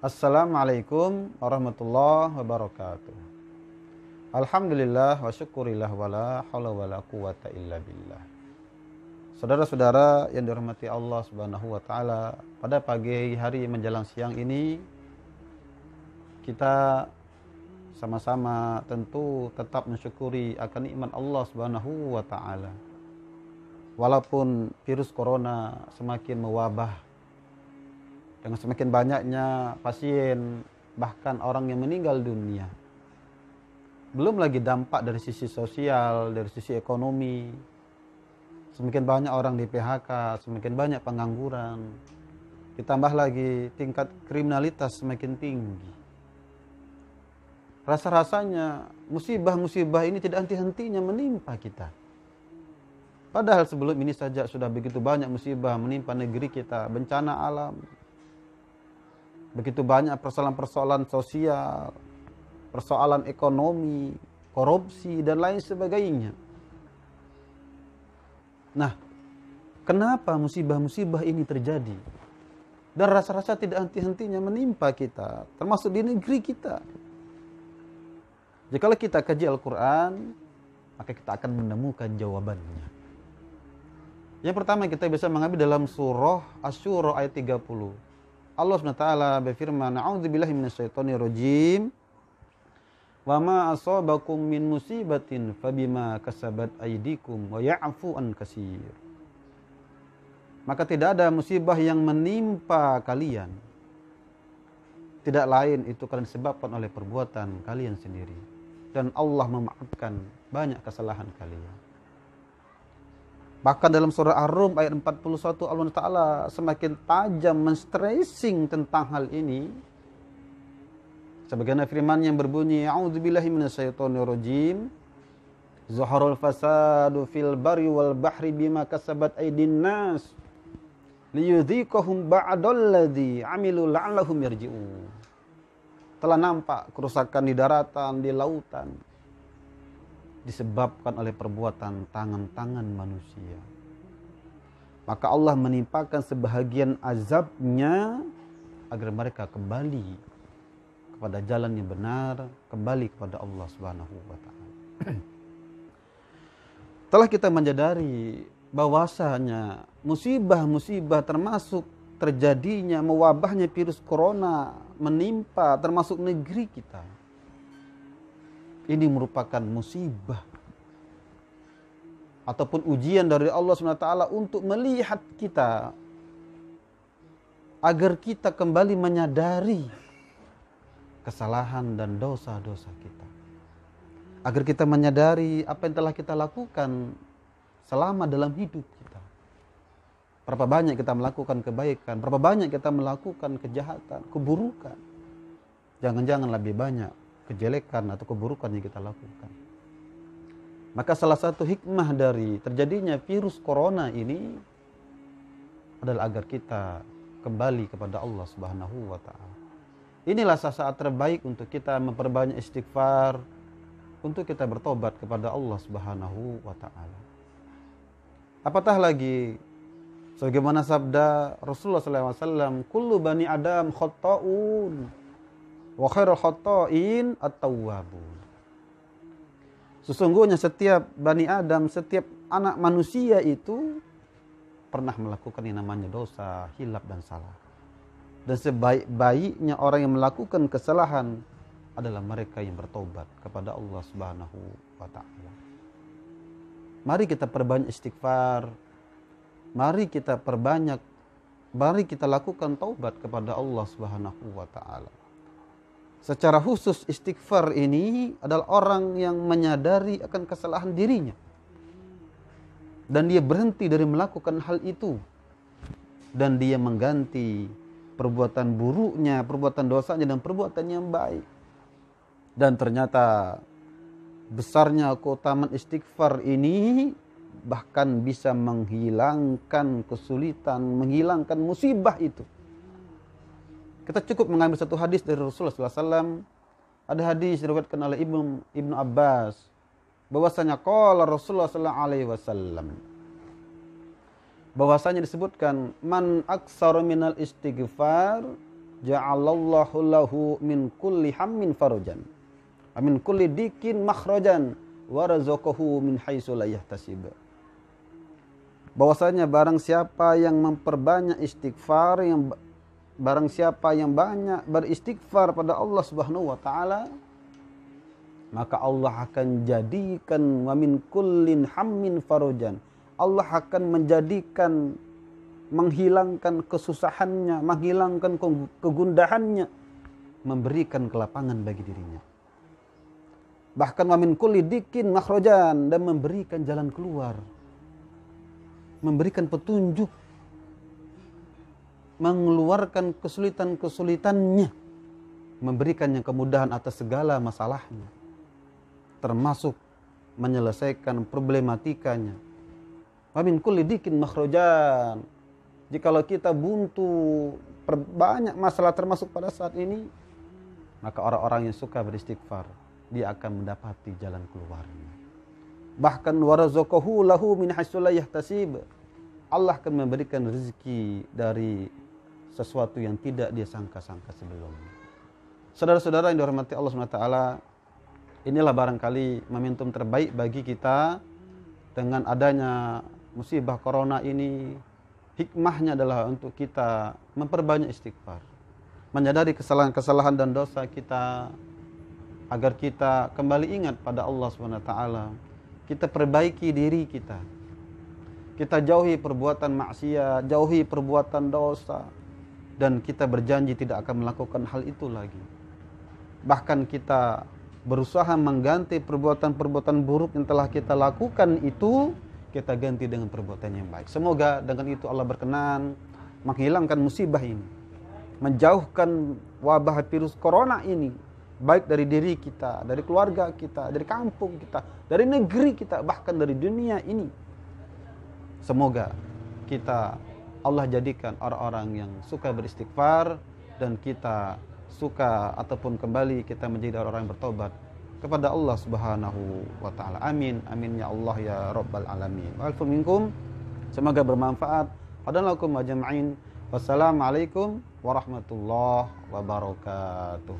Assalamualaikum warahmatullahi wabarakatuh. Alhamdulillah wa syukurillah wala hawla wala quwata illa billah. Saudara-saudara yang dirahmati Allah Subhanahu wa taala, pada pagi hari menjelang siang ini kita sama-sama tentu tetap mensyukuri akan nikmat Allah Subhanahu wa taala. Walaupun virus corona semakin mewabah dengan semakin banyaknya pasien, bahkan orang yang meninggal dunia. Belum lagi dampak dari sisi sosial, dari sisi ekonomi. Semakin banyak orang di PHK, semakin banyak pengangguran. Ditambah lagi tingkat kriminalitas semakin tinggi. Rasa-rasanya musibah-musibah ini tidak henti-hentinya menimpa kita. Padahal sebelum ini saja sudah begitu banyak musibah menimpa negeri kita, bencana alam. Begitu banyak persoalan-persoalan sosial, persoalan ekonomi, korupsi, dan lain sebagainya. Nah, kenapa musibah-musibah ini terjadi? Dan rasa-rasa tidak henti-hentinya menimpa kita, termasuk di negeri kita. Jikalau kita kaji Al-Quran, maka kita akan menemukan jawabannya. Yang pertama kita bisa mengambil dalam surah Asy-Syura ayat 30. Allah SWT berfirman, "A'udzubillahi minasyaitonirrajim. Wa ma asabakum min musibatin fabima kasabat aydikum wa ya'fu an katsir." Maka tidak ada musibah yang menimpa kalian, tidak lain itu kalian disebabkan oleh perbuatan kalian sendiri, dan Allah memaafkan banyak kesalahan kalian. Bahkan dalam surah Ar-Rum ayat 41 Allah Ta'ala semakin tajam menstressing tentang hal ini. Sebagaimana firman yang berbunyi, "A'udzubillahi minasyaitonirrajim. Zaharul fasadu fil barri wal bahri bima kasabat aydin nas liyudhiqahum ba'dalladzi 'amilu la'allahum yarji'un." Telah nampak kerusakan di daratan, di lautan, disebabkan oleh perbuatan tangan-tangan manusia. Maka Allah menimpakan sebahagian azabnya agar mereka kembali kepada jalan yang benar, kembali kepada Allah Subhanahu wa taala. Telah kita menyadari bahwasanya musibah-musibah termasuk terjadinya mewabahnya virus corona menimpa termasuk negeri kita. Ini merupakan musibah ataupun ujian dari Allah SWT untuk melihat kita agar kita kembali menyadari kesalahan dan dosa-dosa kita. Agar kita menyadari apa yang telah kita lakukan selama dalam hidup kita. Berapa banyak kita melakukan kebaikan, berapa banyak kita melakukan kejahatan, keburukan. Jangan-jangan lebih banyak kejelekan atau keburukan yang kita lakukan. Maka salah satu hikmah dari terjadinya virus corona ini adalah agar kita kembali kepada Allah Subhanahu wa taala. Inilah saat terbaik untuk kita memperbanyak istighfar, untuk kita bertobat kepada Allah Subhanahu wa taala. Apatah lagi sebagaimana sabda Rasulullah SAW, "Kullu bani Adam khata'un wa khairul khata'in at-tawwabun." Sesungguhnya setiap Bani Adam, setiap anak manusia itu pernah melakukan yang namanya dosa, hilaf dan salah. Dan sebaik-baiknya orang yang melakukan kesalahan adalah mereka yang bertobat kepada Allah Subhanahu wa taala. Mari kita perbanyak istighfar. Mari kita lakukan taubat kepada Allah Subhanahu wa taala. Secara khusus istighfar ini adalah orang yang menyadari akan kesalahan dirinya. Dan dia berhenti dari melakukan hal itu. Dan dia mengganti perbuatan buruknya, perbuatan dosanya dengan perbuatan yang baik. Dan ternyata besarnya keutamaan istighfar ini bahkan bisa menghilangkan kesulitan, menghilangkan musibah itu. Kita cukup mengambil satu hadis dari Rasulullah SAW. Ada hadis diriwayatkan oleh Ibnu Abbas bahwasanya qala Rasulullah SAW, bahwasanya disebutkan man aksara minal istighfar ja'alallahu lahu min kulli hammin farajan wa min kulli dikin makhrajan wa razaqahu min haitsu la yahtasib. Bahwasanya barang siapa yang memperbanyak istighfar, barang siapa yang banyak beristighfar pada Allah Subhanahu wa taala, maka Allah akan jadikan wa min kullin hammin farajan. Allah akan menjadikan, menghilangkan kesusahannya, menghilangkan kegundahannya, memberikan kelapangan bagi dirinya. Bahkan wa min kulli dikin makhrajan, dan memberikan jalan keluar, memberikan petunjuk, mengeluarkan kesulitan-kesulitannya, memberikannya kemudahan atas segala masalahnya, termasuk menyelesaikan problematikanya. Wa min kulli dikin makhrajan. Jikalau kita buntu banyak masalah termasuk pada saat ini, maka orang-orang yang suka beristighfar, dia akan mendapati jalan keluarnya. Bahkan warazaqahu lahu min haitsu la yahtasib. Allah akan memberikan rezeki dari sesuatu yang tidak dia sangka-sangka sebelumnya. Saudara-saudara yang dihormati Allah SWT, inilah barangkali momentum terbaik bagi kita dengan adanya musibah corona ini. Hikmahnya adalah untuk kita memperbanyak istighfar, menyadari kesalahan-kesalahan dan dosa kita, agar kita kembali ingat pada Allah SWT. Kita perbaiki diri kita. Kita jauhi perbuatan maksiat, jauhi perbuatan dosa, dan kita berjanji tidak akan melakukan hal itu lagi. Bahkan kita berusaha mengganti perbuatan-perbuatan buruk yang telah kita lakukan itu, kita ganti dengan perbuatan yang baik. Semoga dengan itu Allah berkenan menghilangkan musibah ini, menjauhkan wabah virus corona ini, baik dari diri kita, dari keluarga kita, dari kampung kita, dari negeri kita, bahkan dari dunia ini. Semoga kita, Allah jadikan orang-orang yang suka beristighfar, dan kita suka ataupun kembali kita menjadi orang-orang yang bertobat kepada Allah Subhanahu wa taala. Amin. Amin ya Allah ya rabbal alamin. Wa'alaikum minkum. Semoga bermanfaat. Hadanakum ajma'in. Wassalamualaikum warahmatullahi wabarakatuh.